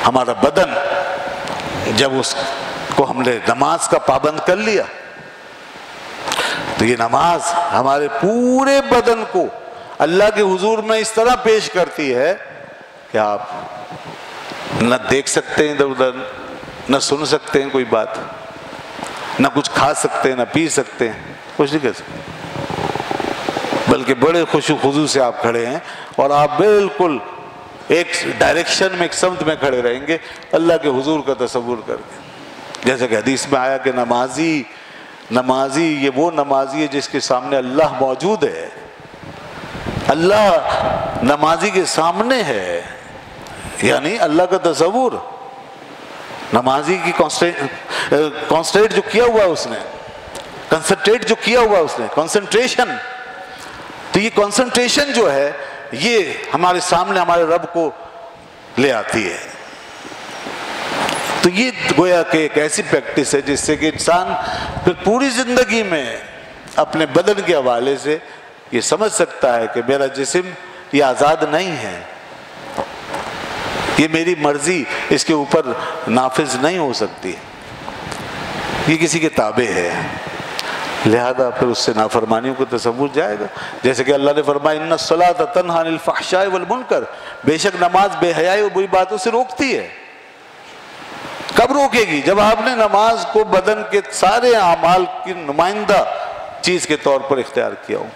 ہمارا بدن جب اس کو ہم نے نماز کا پابند کر لیا تو یہ نماز ہمارے پورے بدن کو اللہ کے حضور میں اس طرح پیش کرتی ہے کہ آپ نہ دیکھ سکتے ہیں ادھر ادھر، نہ سن سکتے ہیں کوئی بات، نہ کچھ کھا سکتے ہیں، نہ پی سکتے ہیں، کچھ نہیں کر سکتے، بلکہ بڑے خشوع خضوع سے آپ کھڑے ہیں اور آپ بالکل ایک ڈائریکشن میں، ایک سمت میں کھڑے رہیں گے اللہ کے حضور کا تصور کر کے. جیسے کہ حدیث میں آیا کہ نمازی یہ وہ نمازی ہے جس کے سامنے اللہ موجود ہے. اللہ نمازی کے سامنے ہے، یعنی اللہ کا تصور. نمازی کی کانسنٹریٹ جو کیا ہوا اس نے، کنسنٹریٹ جو کیا ہوا اس نے، کنسنٹریشن. تو یہ کنسنٹریشن جو ہے یہ ہمارے سامنے ہمارے رب کو لے آتی ہے. تو یہ گویا کہ ایک ایسی پریکٹس ہے جس سے کہ انسان پھر پوری زندگی میں اپنے بدن کے حوالے سے یہ سمجھ سکتا ہے کہ میرا جسم یہ آزاد نہیں ہے، یہ میری مرضی اس کے اوپر نافذ نہیں ہو سکتی، یہ کسی کے تابع ہے. لہذا پھر اس سے نافرمانیوں کو تصور جائے گا. جیسے کہ اللہ نے فرمایا ان الصلاۃ تنہی عن الفحشاء والمنکر، بے شک نماز بے حیائی اور بری باتوں سے روکتی ہے. کب روکے گی؟ جب آپ نے نماز کو بدن کے سارے اعمال کی نمائندہ چیز کے طور پر اختیار کیا ہو.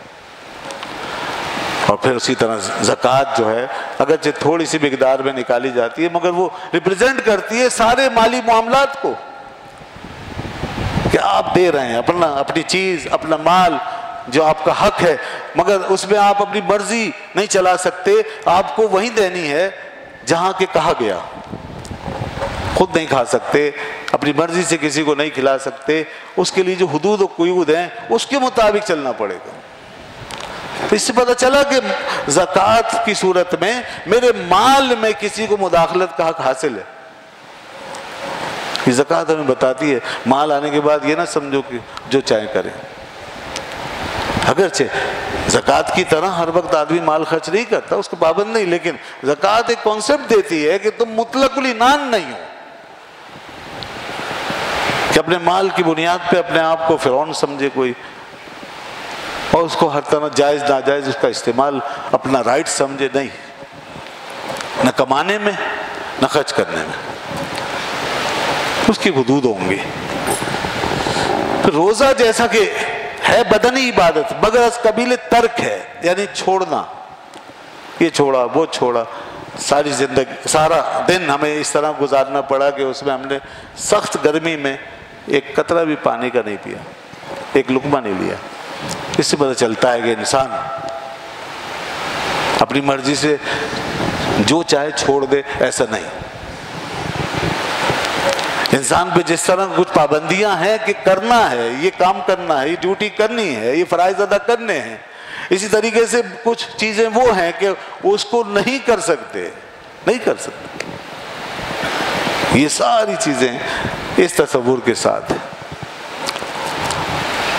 اور پھر اسی طرح زکوٰۃ جو ہے اگرچہ تھوڑی سی مقدار میں نکالی جاتی ہے مگر وہ ریپرزینٹ کرتی ہے سارے مالی معاملات کو، کہ آپ دے رہے ہیں اپنی چیز، اپنا مال جو آپ کا حق ہے، مگر اس میں آپ اپنی مرضی نہیں چلا سکتے. آپ کو وہیں دینی ہے جہاں کہ کہا گیا. خود نہیں کھا سکتے، اپنی مرضی سے کسی کو نہیں کھلا سکتے، اس کے لیے جو حدود و قیود ہیں اس کے مطابق چلنا پڑے گا. اس سے پتہ چلا کہ زکوٰۃ کی صورت میں میرے مال میں کسی کو مداخلت کا حق حاصل ہے. یہ زکوٰۃ ہمیں بتاتی ہے مال آنے کے بعد یہ نہ سمجھو کہ جو چاہے کریں. اگرچہ زکوٰۃ کی طرح ہر وقت آدمی مال خرچ نہیں کرتا، اس کو پابند نہیں، لیکن زکوٰۃ ایک کانسیپٹ دیتی ہے کہ تم مطلق العنان نہیں ہو، کہ اپنے مال کی بنیاد پہ اپنے آپ کو فرعون سمجھے کوئی، اور اس کو ہر طرح جائز ناجائز اس کا استعمال اپنا رائٹ سمجھے. نہیں، نہ کمانے میں نہ خرچ کرنے میں، اس کی حدود ہوں گی. روزہ جیسا کہ ہے بدنی عبادت مگر از قبیل ترک ہے، یعنی چھوڑنا، یہ چھوڑا وہ چھوڑا. ساری زندگی سارا دن ہمیں اس طرح گزارنا پڑا کہ اس میں ہم نے سخت گرمی میں ایک قطرہ بھی پانی کا نہیں پیا، ایک لقمہ نہیں لیا. اس سے پتہ چلتا ہے کہ انسان اپنی مرضی سے جو چاہے چھوڑ دے، ایسا نہیں. انسان پہ جس طرح کچھ پابندیاں ہیں کہ کرنا ہے، یہ کام کرنا ہے، یہ ڈیوٹی کرنی ہے، یہ فرائض ادا کرنے ہیں، اسی طریقے سے کچھ چیزیں وہ ہیں کہ اس کو نہیں کر سکتے. یہ ساری چیزیں اس تصور کے ساتھ ہیں.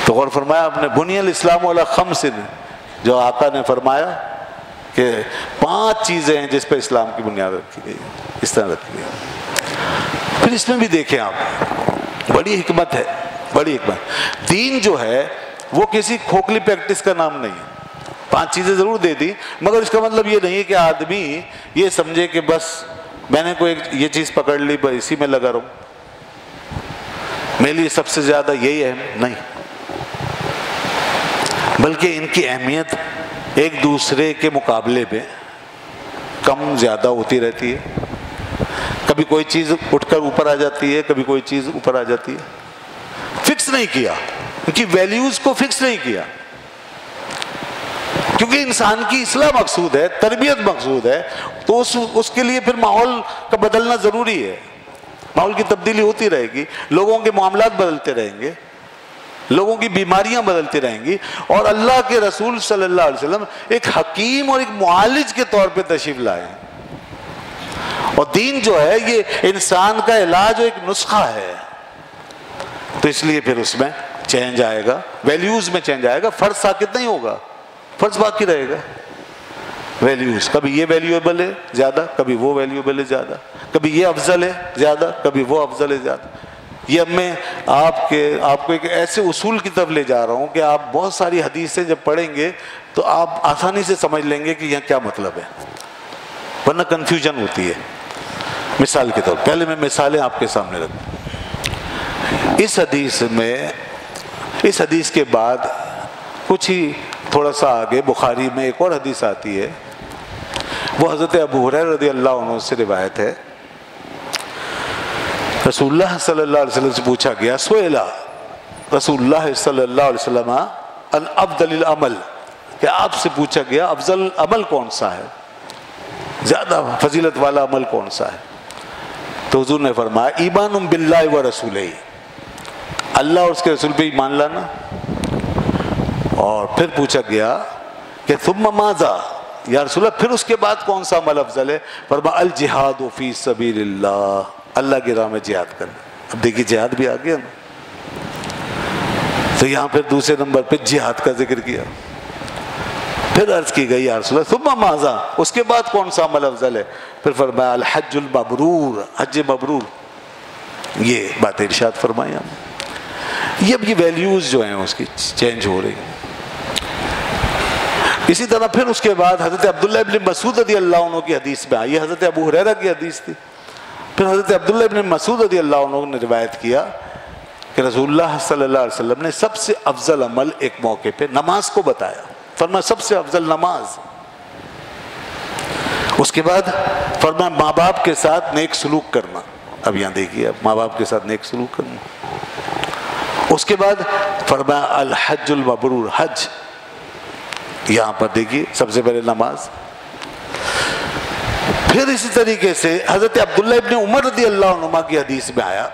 تو غور فرمایا آپ نے بنی الاسلام علی خمس، جو آقا نے فرمایا کہ 5 چیزیں ہیں جس پہ اسلام کی بنیاد رکھی گئی، اس طرح رکھی گئی. پھر اس میں بھی دیکھیں آپ، بڑی حکمت ہے، بڑی حکمت. دین جو ہے وہ کسی کھوکھلی پریکٹس کا نام نہیں ہے. 5 چیزیں ضرور دے دی مگر اس کا مطلب یہ نہیں کہ آدمی یہ سمجھے کہ بس میں نے کوئی یہ چیز پکڑ لی بس اسی میں لگا رہوں، میرے لیے سب سے زیادہ یہی اہم نہیں، بلکہ ان کی اہمیت ایک دوسرے کے مقابلے میں کم زیادہ ہوتی رہتی ہے. کبھی کوئی چیز اٹھ کر اوپر آ جاتی ہے، کبھی کوئی چیز اوپر آ جاتی ہے. فکس نہیں کیا، ان کی ویلیوز کو فکس نہیں کیا، کیونکہ انسان کی اصلاح مقصود ہے، تربیت مقصود ہے. تو اس کے لیے پھر ماحول کا بدلنا ضروری ہے. ماحول کی تبدیلی ہوتی رہے گی، لوگوں کے معاملات بدلتے رہیں گے، لوگوں کی بیماریاں بدلتی رہیں گی. اور اللہ کے رسول صلی اللہ علیہ وسلم ایک حکیم اور ایک معالج کے طور پہ تشریف لائے ہیں. اور دین جو ہے یہ انسان کا علاج اور ایک نسخہ ہے. تو اس لیے پھر اس میں چینج آئے گا، ویلیوز میں چینج آئے گا. فرض ساکت نہیں ہوگا، فرض باقی رہے گا. ویلیوز، کبھی یہ ویلیوبل ہے زیادہ، کبھی وہ ویلیوبل ہے زیادہ، کبھی یہ افضل ہے زیادہ، کبھی وہ افضل ہے زیادہ. یہ اب میں آپ کو ایک ایسے اصول کی طرف لے جا رہا ہوں کہ آپ بہت ساری حدیثیں جب پڑھیں گے تو آپ آسانی سے سمجھ لیں گے کہ یہاں کیا مطلب ہے، ورنہ کنفیوژن ہوتی ہے. مثال کے طور پر پہلے میں مثالیں آپ کے سامنے رکھوں. اس حدیث کے بعد کچھ ہی تھوڑا سا آگے بخاری میں ایک اور حدیث آتی ہے، وہ حضرت ابو ہریرہ رضی اللہ عنہ سے روایت ہے. رسول اللہ صلی اللہ علیہ وسلم سے پوچھا گیا، سئلا رسول اللہ صلی اللہ علیہ وسلم عن افضل العمل، کہ آپ سے پوچھا گیا افضل عمل کون سا ہے، زیادہ فضیلت والا عمل کون سا ہے. تو حضور نے فرمایا ایمان باللہ و رسولہ، اللہ اور اس کے رسول پہ ایمان لانا. اور پھر پوچھا گیا کہ ثم ماذا، یا رسول اللہ پھر اس کے بعد کون سا عمل افضل ہے. فرمایا الجہاد فی سبیل اللہ، اللہ کی راہ میں جہاد کرنا. اب دیکھیے جہاد بھی آ گیا نا، تو یہاں پھر دوسرے نمبر پہ جہاد کا ذکر کیا. پھر عرض کی گئی یا رسول اللہ ثم ماذا، اس کے بعد کون سا عمل افضل ہے. پھر فرمایا الحج المبرور، حج مبرور. یہ بات ارشاد فرمائی ہم. یہ ویلیوز جو ہیں اس کی چینج ہو رہی ہیں. اسی طرح پھر اس کے بعد حضرت عبداللہ ابن مسعود رضی اللہ عنہ کی حدیث میں آئی، حضرت ابو ہریرہ کی حدیث تھی. پھر حضرت عبداللہ ابن مسعود رضی اللہ عنہ نے روایت کیا کہ رسول اللہ صلی اللہ علیہ وسلم نے سب سے افضل عمل ایک موقع پہ نماز کو بتایا. فرمایا سب سے افضل نماز. اس کے بعد فرمایا ماں باپ کے ساتھ نیک سلوک کرنا. اب یہاں دیکھیے، اب ماں باپ کے ساتھ نیک سلوک کرنا. اس کے بعد فرمایا الحج المبرور، حج. یہاں پر دیکھیے سب سے پہلے نماز. پھر اسی طریقے سے حضرت عبداللہ ابن عمر رضی اللہ عنہ کی حدیث میں آیا،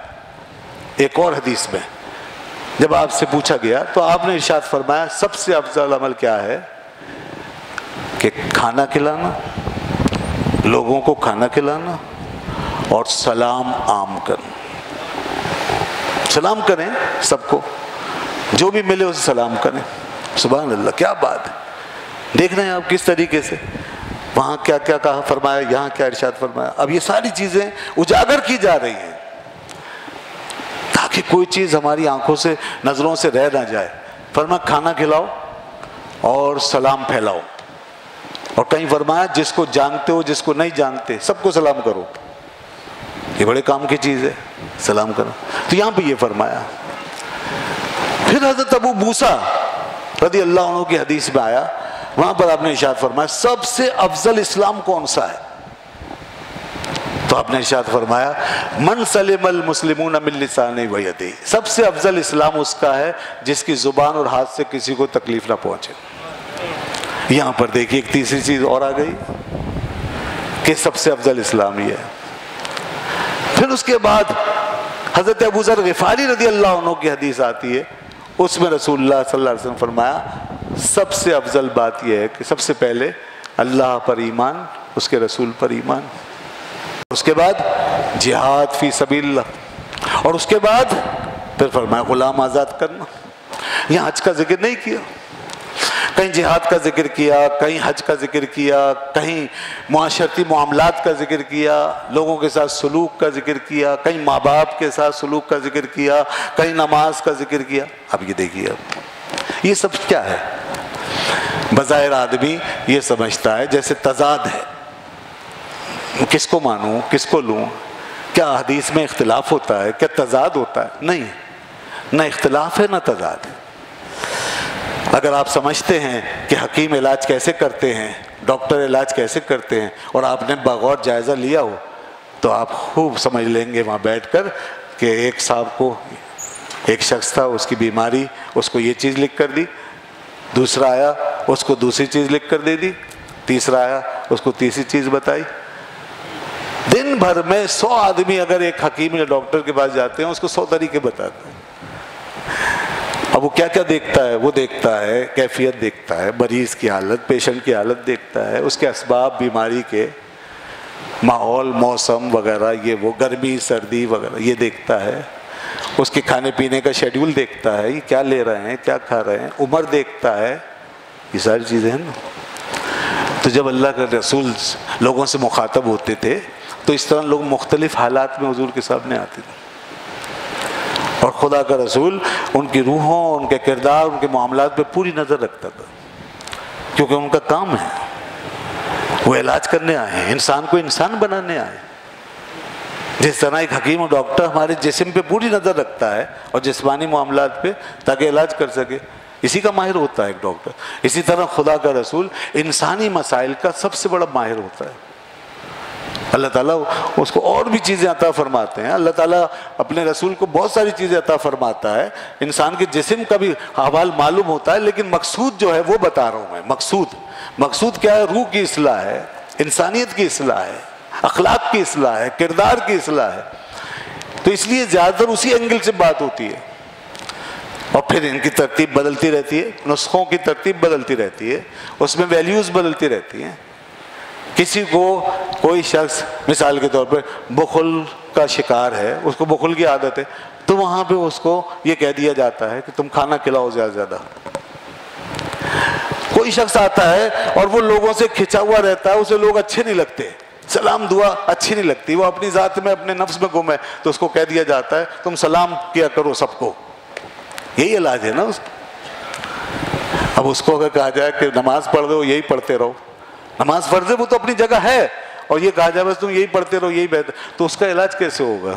ایک اور حدیث میں جب آپ سے پوچھا گیا تو آپ نے ارشاد فرمایا سب سے افضل عمل کیا ہے کہ کھانا کھلانا، لوگوں کو کھانا کھلانا اور سلام عام کرنا. سلام کریں سب کو، جو بھی ملے اسے سلام کریں. سبحان اللہ، کیا بات ہے. دیکھ رہے ہیں آپ کس طریقے سے وہاں کیا کیا کہا فرمایا، یہاں کیا ارشاد فرمایا. اب یہ ساری چیزیں اجاگر کی جا رہی ہیں تاکہ کوئی چیز ہماری آنکھوں سے نظروں سے رہ نہ جائے. فرمایا کھانا کھلاؤ اور سلام پھیلاؤ. اور کہیں فرمایا جس کو جانتے ہو جس کو نہیں جانتے سب کو سلام کرو. یہ بڑے کام کی چیز ہے سلام کرو. تو یہاں پہ یہ فرمایا. پھر حضرت ابو موسیٰ رضی اللہ عنہ کی حدیث میں آیا، وہاں پر آپ نے ارشاد فرمایا سب سے افضل اسلام کون سا ہے. تو آپ نے ارشاد فرمایا من سلم المسلمون من لسانہ و یدہ، سب سے افضل اسلام اس کا ہے جس کی زبان اور ہاتھ سے کسی کو تکلیف نہ پہنچے. یہاں پر دیکھیے ایک تیسری چیز اور آ گئی کہ سب سے افضل اسلام یہ ہے. پھر اس کے بعد حضرت ابو ذر غفاری رضی اللہ عنہ کی حدیث آتی ہے، اس میں رسول اللہ صلی اللہ علیہ وسلم فرمایا سب سے افضل بات یہ ہے کہ سب سے پہلے اللہ پر ایمان، اس کے رسول پر ایمان، اس کے بعد جہاد فی سبیل اللہ، اور اس کے بعد پھر فرمایا غلام آزاد کرنا. یہاں حج کا ذکر نہیں کیا، کہیں جہاد کا ذکر کیا، کہیں حج کا ذکر کیا، کہیں معاشرتی معاملات کا ذکر کیا، لوگوں کے ساتھ سلوک کا ذکر کیا، کہیں ماں باپ کے ساتھ سلوک کا ذکر کیا، کہیں نماز کا ذکر کیا. اب یہ دیکھیے اب یہ سب کیا ہے. بظاہر آدمی یہ سمجھتا ہے جیسے تضاد ہے، کس کو مانوں کس کو لوں. کیا حدیث میں اختلاف ہوتا ہے؟ کیا تضاد ہوتا ہے؟ نہیں، نہ اختلاف ہے نہ تضاد ہے. اگر آپ سمجھتے ہیں کہ حکیم علاج کیسے کرتے ہیں، ڈاکٹر علاج کیسے کرتے ہیں، اور آپ نے بغور جائزہ لیا ہو تو آپ خوب سمجھ لیں گے وہاں بیٹھ کر کہ ایک صاحب کو، ایک شخص تھا اس کی بیماری، اس کو یہ چیز لکھ کر دی، دوسرا آیا اس کو دوسری چیز لکھ کر دے دی، تیسرا آیا اس کو تیسری چیز بتائی. دن بھر میں 100 آدمی اگر ایک حکیم یا ڈاکٹر کے پاس جاتے ہیں اس کو 100 طریقے بتاتے ہیں. اب وہ کیا کیا دیکھتا ہے؟ وہ دیکھتا ہے کیفیت، دیکھتا ہے مریض کی حالت، پیشنٹ کی حالت دیکھتا ہے، اس کے اسباب بیماری کے، ماحول، موسم وغیرہ، یہ وہ گرمی سردی وغیرہ یہ دیکھتا ہے، اس کے کھانے پینے کا شیڈیول دیکھتا ہے، یہ کیا لے رہے ہیں، کیا کھا رہے ہیں، عمر دیکھتا ہے. یہ ساری چیزیں ہیں نا. تو جب اللہ کا رسول لوگوں سے مخاطب ہوتے تھے تو اس طرح لوگ مختلف حالات میں حضور کے سامنے آتے تھے، اور خدا کا رسول ان کی روحوں، ان کے کردار، ان کے معاملات پہ پوری نظر رکھتا تھا، کیونکہ ان کا کام ہے، وہ علاج کرنے آئے ہیں، انسان کو انسان بنانے آئے ہیں۔ جس طرح ایک حکیم و ڈاکٹر ہمارے جسم پہ پوری نظر رکھتا ہے اور جسمانی معاملات پہ تاکہ علاج کر سکے، اسی کا ماہر ہوتا ہے ایک ڈاکٹر، اسی طرح خدا کا رسول انسانی مسائل کا سب سے بڑا ماہر ہوتا ہے۔ اللہ تعالیٰ اس کو اور بھی چیزیں عطا فرماتے ہیں، اللہ تعالیٰ اپنے رسول کو بہت ساری چیزیں عطا فرماتا ہے، انسان کے جسم کا بھی احوال معلوم ہوتا ہے، لیکن مقصود جو ہے وہ بتا رہا ہوں میں۔ مقصود کیا ہے؟ روح کی اصلاح ہے، انسانیت کی اصلاح ہے، اخلاق کی اصلاح ہے، کردار کی اصلاح ہے۔ تو اس لیے زیادہ تر اسی اینگل سے بات ہوتی ہے، اور پھر ان کی ترتیب بدلتی رہتی ہے، نسخوں کی ترتیب بدلتی رہتی ہے، اس میں ویلیوز بدلتی رہتی ہیں۔ کسی کو کوئی شخص مثال کے طور پر بخل کا شکار ہے، اس کو بخل کی عادت ہے، تو وہاں پہ اس کو یہ کہہ دیا جاتا ہے کہ تم کھانا کھلاؤ زیادہ زیادہ۔ کوئی شخص آتا ہے اور وہ لوگوں سے کھچا ہوا رہتا ہے، اسے لوگ اچھے نہیں لگتے، سلام دعا اچھی نہیں لگتی، وہ اپنی ذات میں اپنے نفس میں گم ہے، تو اس کو کہہ دیا جاتا ہے تم سلام کیا کرو سب کو۔ یہی علاج ہے نا اس کا۔ اب اس کو اگر کہا جائے کہ نماز پڑھ دو، یہی پڑھتے رہو، نماز فرض ہے، وہ تو اپنی جگہ ہے، اور یہ کہا جائے بس تم یہی پڑھتے رہو یہی بہتر، تو اس کا علاج کیسے ہوگا؟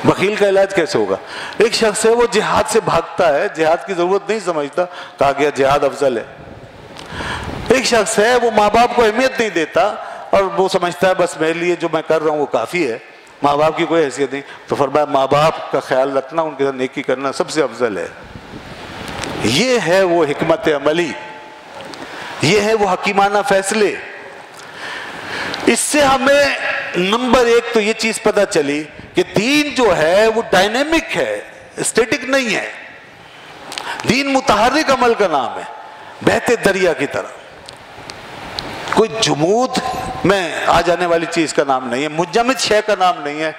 بخیل کا علاج کیسے ہوگا؟ ایک شخص ہے وہ جہاد سے بھاگتا ہے، جہاد کی ضرورت نہیں سمجھتا، کہا گیا جہاد افضل ہے۔ ایک شخص ہے وہ ماں باپ کو اہمیت نہیں دیتا اور وہ سمجھتا ہے بس میرے لیے جو میں کر رہا ہوں وہ کافی ہے، ماں باپ کی کوئی حیثیت نہیں، تو فرمایا ماں باپ کا خیال رکھنا، ان کے ساتھ نیکی کرنا سب سے افضل ہے۔ یہ ہے وہ حکمت عملی، یہ ہے وہ حکیمانہ فیصلے۔ اس سے ہمیں نمبر ایک تو یہ چیز پتہ چلی کہ دین جو ہے وہ ڈائنامک ہے، اسٹیٹک نہیں ہے، دین متحرک عمل کا نام ہے، بہتے دریا کی طرح، کوئی جمود میں آ جانے والی چیز کا نام نہیں ہے، منجمد شے کا نام نہیں ہے،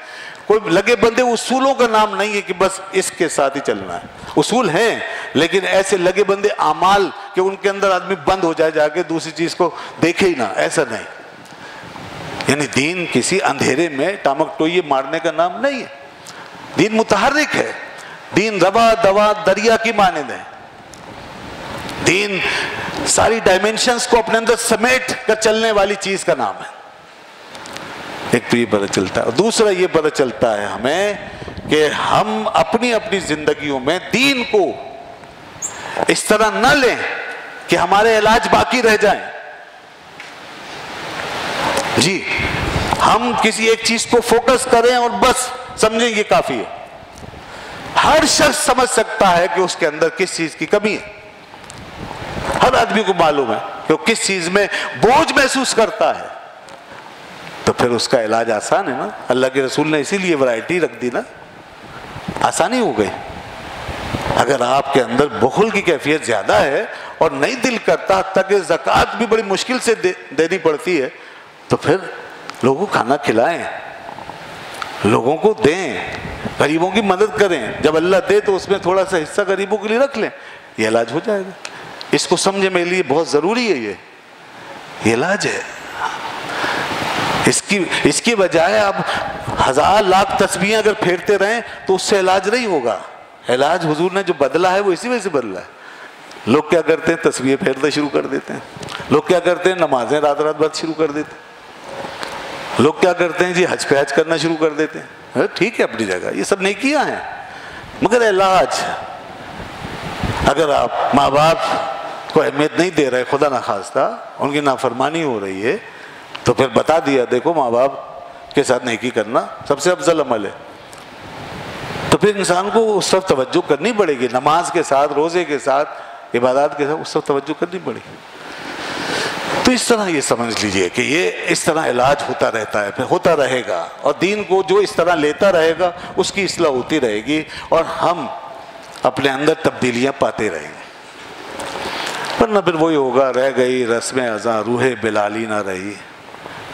کوئی لگے بندے اصولوں کا نام نہیں ہے کہ بس اس کے ساتھ ہی چلنا ہے۔ اصول ہیں لیکن ایسے لگے بندے اعمال کہ ان کے اندر آدمی بند ہو جائے، جا کے دوسری چیز کو دیکھے ہی نہ، ایسا نہیں۔ یعنی دین کسی اندھیرے میں ٹامک ٹوئیے مارنے کا نام نہیں ہے، دین متحرک ہے، دین روا دوا دریا کی مانند ہے، دین ساری ڈائمینشنز کو اپنے اندر سمیٹ کر چلنے والی چیز کا نام ہے۔ ایک تو یہ پتہ چلتا ہے، اور دوسرا یہ پتہ چلتا ہے ہمیں کہ ہم اپنی زندگیوں میں دین کو اس طرح نہ لیں کہ ہمارے علاج باقی رہ جائیں۔ جی ہم کسی ایک چیز کو فوکس کریں اور بس سمجھیں یہ کافی ہے۔ ہر شخص سمجھ سکتا ہے کہ اس کے اندر کس چیز کی کمی ہے، ہر آدمی کو معلوم ہے کہ وہ کس چیز میں بوجھ محسوس کرتا ہے، تو پھر اس کا علاج آسان ہے نا۔ اللہ کے رسول نے اسی لیے ورائٹی رکھ دی نا، آسانی ہو گئی۔ اگر آپ کے اندر بخل کی کیفیت زیادہ ہے اور نہیں دل کرتا، حتیٰ کہ زکوٰۃ بھی بڑی مشکل سے دینی پڑتی ہے، تو پھر لوگوں کو کھانا کھلائیں، لوگوں کو دیں، غریبوں کی مدد کریں، جب اللہ دے تو اس میں تھوڑا سا حصہ غریبوں کے لیے رکھ لیں، یہ علاج ہو جائے گا۔ اس کو سمجھے میرے لیے بہت ضروری ہے، یہ علاج ہے۔ اس کی بجائے آپ 1000 لاکھ تسبیحیں اگر پھیرتے رہیں تو اس سے علاج نہیں ہوگا۔ علاج حضور نے جو بدلا ہے وہ اسی وجہ سے بدلا ہے۔ لوگ کیا کرتے ہیں؟ تسبیحیں پھیرنا شروع کر دیتے ہیں، لوگ کیا کرتے ہیں؟ نمازیں رات بھر شروع کر دیتے ہیں، لوگ کیا کرتے ہیں؟ جی حج پہ حج کرنا شروع کر دیتے ہیں۔ ٹھیک ہے اپنی جگہ، یہ سب نیکیاں ہیں، مگر علاج اگر آپ ماں باپ کو اہمیت نہیں دے رہے، خدا نخواستہ ان کی نافرمانی ہو رہی ہے، تو پھر بتا دیا دیکھو ماں باپ کے ساتھ نیکی کرنا سب سے افضل عمل ہے، تو پھر انسان کو اس طرف توجہ کرنی پڑے گی، نماز کے ساتھ، روزے کے ساتھ، عبادات کے ساتھ اس طرف توجہ کرنی پڑے گی۔ تو اس طرح یہ سمجھ لیجئے کہ یہ اس طرح علاج ہوتا رہتا ہے، پھر ہوتا رہے گا، اور دین کو جو اس طرح لیتا رہے گا اس کی اصلاح ہوتی رہے گی، اور ہم اپنے اندر تبدیلیاں پاتے رہیں گے۔ ورنہ پھر وہی ہوگا، رہ گئی رسم ازاں روح بلالی نہ رہی،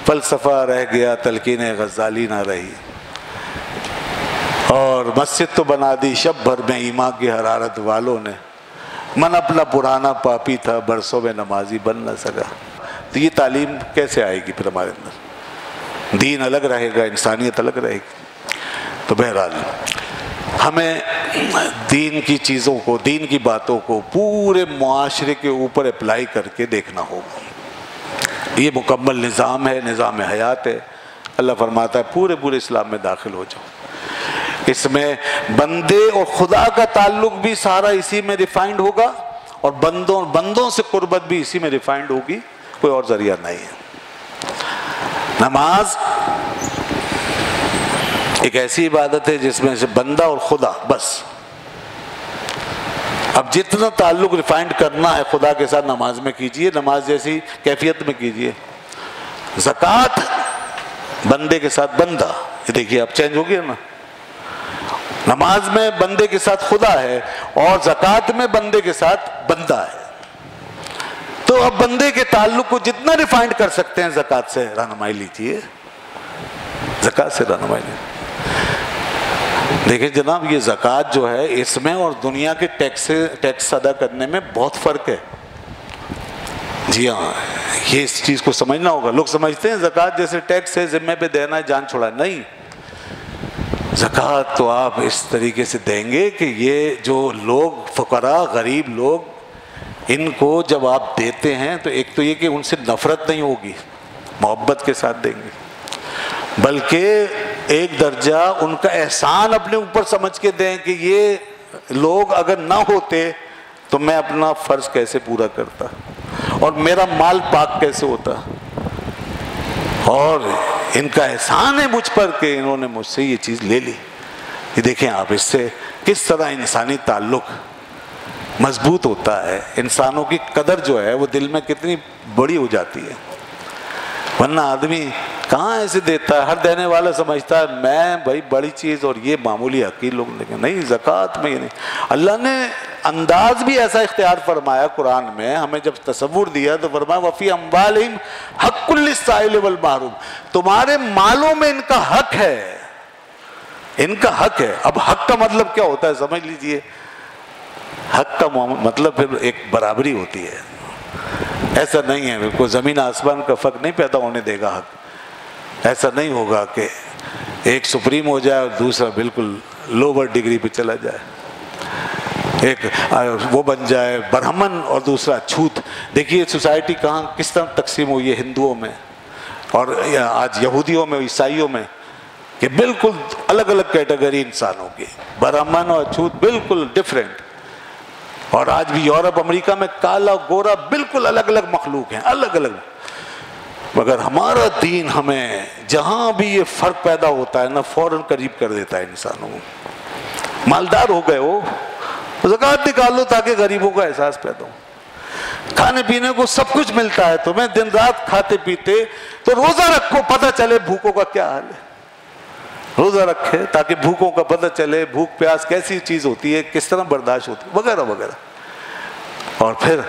فلسفہ رہ گیا تلقین غزالی نہ رہی، اور مسجد تو بنا دی شب بھر میں ایمان کی حرارت والوں نے، من اپنا پرانا پاپی تھا برسوں میں نمازی بن نہ سکا۔ تو یہ تعلیم کیسے آئے گی پھر ہمارے اندر؟ دین الگ رہے گا، انسانیت الگ رہے گی۔ تو بہرحال ہمیں دین کی چیزوں کو، دین کی باتوں کو پورے معاشرے کے اوپر اپلائی کر کے دیکھنا ہوگا۔ یہ مکمل نظام ہے، نظام حیات ہے۔ اللہ فرماتا ہے پورے اسلام میں داخل ہو جاؤ۔ اس میں بندے اور خدا کا تعلق بھی سارا اسی میں ریفائنڈ ہوگا، اور بندوں سے قربت بھی اسی میں ریفائنڈ ہوگی، کوئی اور ذریعہ نہیں ہے۔ نماز ایک ایسی عبادت ہے جس میں سے بندہ اور خدا بس۔ اب جتنا تعلق ریفائنڈ کرنا ہے خدا کے ساتھ نماز میں کیجئے، نماز جیسی کیفیت میں کیجئے۔ زکوٰۃ بندے کے ساتھ بندہ، یہ دیکھیے اب چینج ہو گیا نا، نماز میں بندے کے ساتھ خدا ہے اور زکوٰۃ میں بندے کے ساتھ بندہ ہے۔ تو اب بندے کے تعلق کو جتنا ریفائنڈ کر سکتے ہیں زکوٰۃ سے رہنمائی لیجئے، زکوٰۃ سے رہنمائی لیجئے۔ دیکھیں جناب، یہ زکوٰۃ جو ہے اس میں اور دنیا کے ٹیکس ادا کرنے میں بہت فرق ہے۔ جی ہاں، یہ اس چیز کو سمجھنا ہوگا۔ لوگ سمجھتے ہیں زکوٰۃ جیسے ٹیکس ہے، ذمے پہ دینا ہے، جان چھوڑا، نہیں۔ زکوٰۃ تو آپ اس طریقے سے دیں گے کہ یہ جو لوگ فقراء غریب لوگ، ان کو جب آپ دیتے ہیں تو ایک تو یہ کہ ان سے نفرت نہیں ہوگی، محبت کے ساتھ دیں گے، بلکہ ایک درجہ ان کا احسان اپنے اوپر سمجھ کے دیں کہ یہ لوگ اگر نہ ہوتے تو میں اپنا فرض کیسے پورا کرتا اور میرا مال پاک کیسے ہوتا، اور ان کا احسان ہے مجھ پر کہ انہوں نے مجھ سے یہ چیز لے لی۔ یہ دیکھیں آپ، اس سے کس طرح انسانی تعلق مضبوط ہوتا ہے، انسانوں کی قدر جو ہے وہ دل میں کتنی بڑی ہو جاتی ہے۔ ورنہ آدمی کہاں ایسے دیتا ہے، ہر دینے والا سمجھتا ہے میں بھائی بڑی چیز اور یہ معمولی حقیر لوگ دیکھیں، نہیں، زکوٰۃ میں یہ نہیں۔ اللہ نے انداز بھی ایسا اختیار فرمایا قرآن میں، ہمیں جب تصور دیا تو فرمایا وَفِي أَمْوَالِهِمْ حَقٌّ لِلسَّائِلِ وَالْمَحْرُومِ، تمہارے مالوں میں ان کا حق ہے، ان کا حق ہے۔ اب حق کا مطلب کیا ہوتا ہے سمجھ لیجئے، حق کا مطلب پھر ایک برابری ہوتی ہے۔ ایسا نہیں ہے کوئی زمین آسمان کا فرق نہیں پیدا ہونے دے گا حق، ایسا نہیں ہوگا کہ ایک سپریم ہو جائے اور دوسرا بالکل لوور ڈگری پہ چلا جائے، ایک وہ بن جائے برہمن اور دوسرا چھوت۔ دیکھیے سوسائٹی کہاں کس طرح تقسیم ہوئی ہے ہندوؤں میں اور آج یہودیوں میں، عیسائیوں میں، کہ بالکل الگ الگ کیٹیگری انسانوں کی، برہمن اور چھوت بالکل ڈیفرنٹ۔ اور آج بھی یورپ امریکہ میں کالا گورا بالکل الگ الگ مخلوق ہیں، الگ الگ۔ مگر ہمارا دین ہمیں جہاں بھی یہ فرق پیدا ہوتا ہے نا فوراً قریب کر دیتا ہے انسانوں کو۔ مالدار ہو گئے ہو، زکوٰۃ نکالو تاکہ غریبوں کا احساس پیدا ہو۔ کھانے پینے کو سب کچھ ملتا ہے تمہیں، دن رات کھاتے پیتے، تو روزہ رکھو پتہ چلے بھوکوں کا کیا حال ہے۔ روزہ رکھے تاکہ بھوکوں کا پتہ چلے بھوک پیاس کیسی چیز ہوتی ہے، کس طرح برداشت ہوتی ہے، وغیرہ وغیرہ۔ اور پھر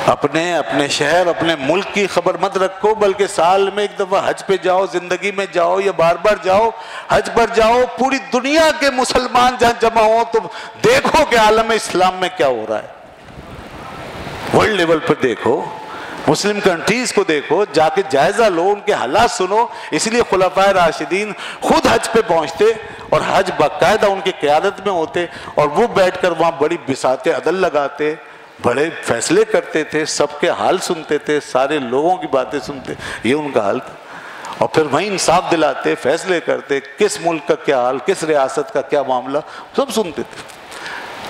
اپنے شہر اپنے ملک کی خبر مت رکھو، بلکہ سال میں ایک دفعہ حج پہ جاؤ، زندگی میں جاؤ یا بار بار جاؤ، حج پر جاؤ، پوری دنیا کے مسلمان جہاں جمع ہوں تو دیکھو کہ عالم اسلام میں کیا ہو رہا ہے، ورلڈ لیول پر دیکھو، مسلم کنٹریز کو دیکھو، جا کے جائزہ لو، ان کے حالات سنو۔ اس لیے خلفائے راشدین خود حج پہ پہنچتے اور حج باقاعدہ ان کی قیادت میں ہوتے، اور وہ بیٹھ کر وہاں بڑی بساط عدل لگاتے، بڑے فیصلے کرتے تھے، سب کے حال سنتے تھے، سارے لوگوں کی باتیں سنتے، یہ ان کا حال تھا۔ اور پھر وہیں انصاف دلاتے، فیصلے کرتے، کس ملک کا کیا حال، کس ریاست کا کیا معاملہ، سب سنتے تھے۔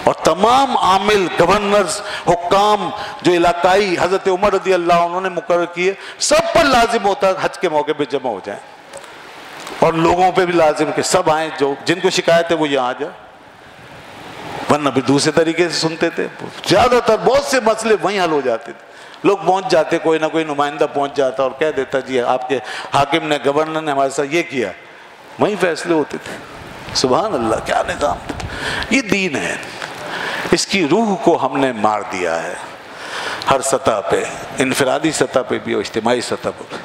اور تمام عامل گورنرز حکام جو علاقائی حضرت عمر رضی اللہ عنہ نے مقرر کیے، سب پر لازم ہوتا حج کے موقع پہ جمع ہو جائیں، اور لوگوں پہ بھی لازم کہ سب آئیں، جو جن کو شکایت ہے وہ یہاں آ جائے، ورنہ بھی دوسرے طریقے سے سنتے تھے۔ زیادہ تر بہت سے مسئلے وہیں حل ہو جاتے تھے، لوگ پہنچ جاتے، کوئی نہ کوئی نمائندہ پہنچ جاتا اور کہہ دیتا جی آپ کے حاکم نے، گورنر نے ہمارے ساتھ یہ کیا، وہیں فیصلے ہوتے تھے۔ سبحان اللہ، کیا نظام تھا! یہ دین ہے، اس کی روح کو ہم نے مار دیا ہے ہر سطح پہ، انفرادی سطح پہ بھی اور اجتماعی سطح پہ بھی۔